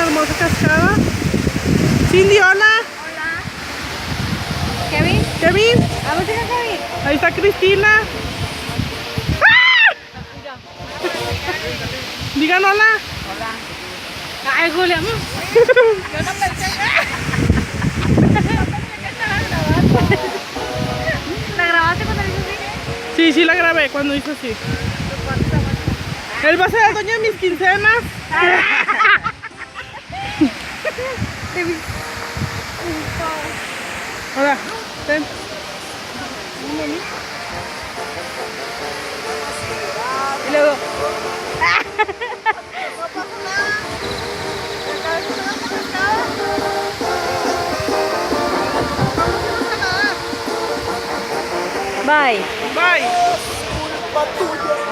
la hermosa cascada. Cindy, hola. Hola. ¿Kevin? Kevin. ¿A dónde está Kevin? Ahí está Cristina. Digan hola. Hola. Ay, Julia. Yo no pensé que... ¿La grabaste cuando le hice así? Sí, sí la grabé cuando hizo así. Él va a ser el dueño de mis quincenas. Hola, ven. Y luego... Bye. Bye. Culpa tuya.